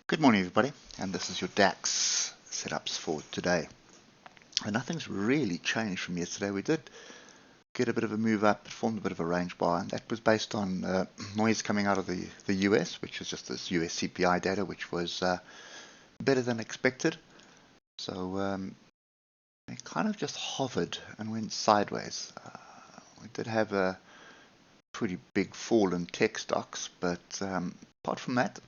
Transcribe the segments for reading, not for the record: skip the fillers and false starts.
Good morning, everybody, and this is your DAX setups for today. And nothing's really changed from yesterday. We did get a bit of a move up, it formed a bit of a range bar, and that was based on noise coming out of the US, which is just this US CPI data, which was better than expected. So it kind of just hovered and went sideways. We did have a pretty big fall in tech stocks, but apart from that,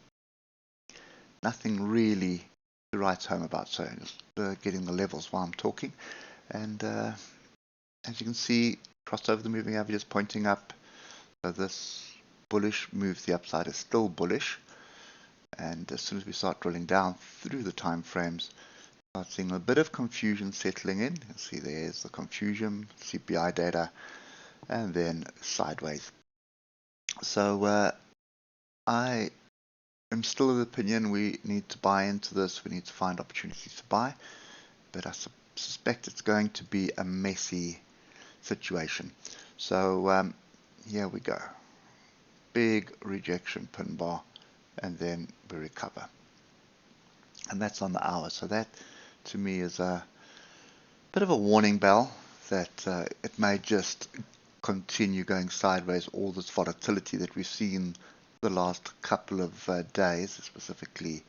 nothing really to write home about. So just getting the levels while I'm talking. And as you can see, crossed over the moving averages pointing up. So this bullish move to the upside is still bullish. And as soon as we start drilling down through the time frames, start seeing a bit of confusion settling in. You see there's the confusion, CPI data, and then sideways. So I'm still of the opinion we need to buy into this. We need to find opportunities to buy, but I suspect it's going to be a messy situation. So here we go. Big rejection pin bar, and then we recover. And that's on the hour. So that, to me, is a bit of a warning bell that it may just continue going sideways. All this volatility that we've seen the last couple of days, specifically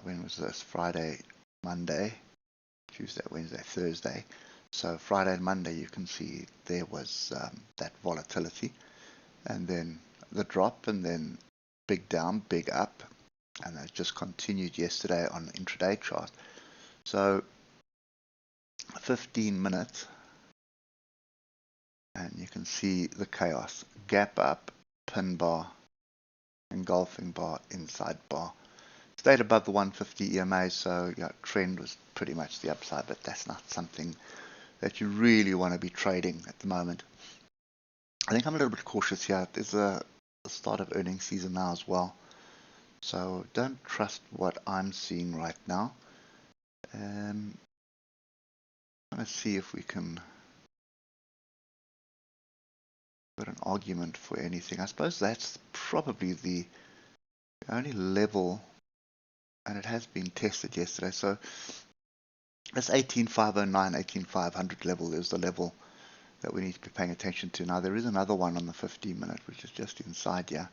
when was this? Friday, Monday, Tuesday, Wednesday, Thursday. So Friday and Monday, you can see there was that volatility, and then the drop, and then big down, big up, and that just continued yesterday on the intraday chart. So 15 minutes, and you can see the chaos. Gap up, pin bar, engulfing bar, inside bar. Stayed above the 150 EMA, so trend was pretty much the upside, but that's not something that you really want to be trading at the moment. I think I'm a little bit cautious here. There's the start of earnings season now as well, so don't trust what I'm seeing right now. I'm going to see if we can put an argument for anything. I suppose that's probably the only level, and it has been tested yesterday. So this 18,509, 18,500 level is the level that we need to be paying attention to. Now there is another one on the 15 minute, which is just inside here,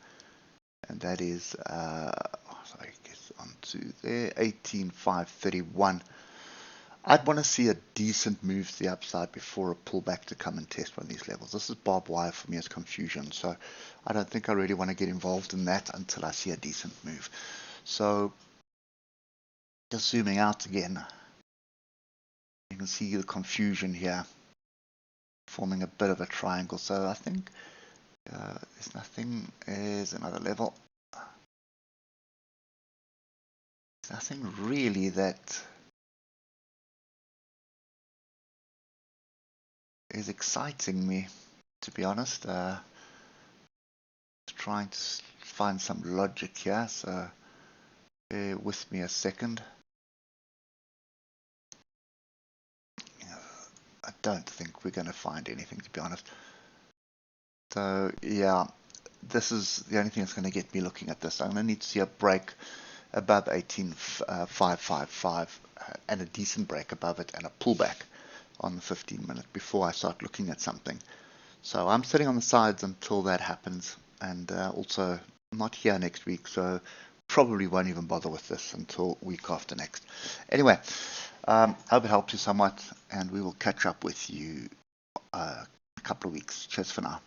and that is sorry, it gets onto there, 18,531. I'd want to see a decent move to the upside before a pullback to come and test one of these levels. This is barbed wire for me as confusion, so I don't think I really want to get involved in that until I see a decent move. So just zooming out again, you can see the confusion here forming a bit of a triangle. So I think there's nothing. There's another level. There's nothing really that is exciting me, to be honest. Trying to find some logic here, so bear with me a second. I don't think we're going to find anything, to be honest. So yeah, this is the only thing that's going to get me looking at this. I'm going to need to see a break above 18,555 and a decent break above it and a pullback on the 15 minute before I start looking at something. So I'm sitting on the sides until that happens, and also I'm not here next week, so probably won't even bother with this until week after next. Anyway, I hope it helps you somewhat, and we will catch up with you a couple of weeks. Cheers for now.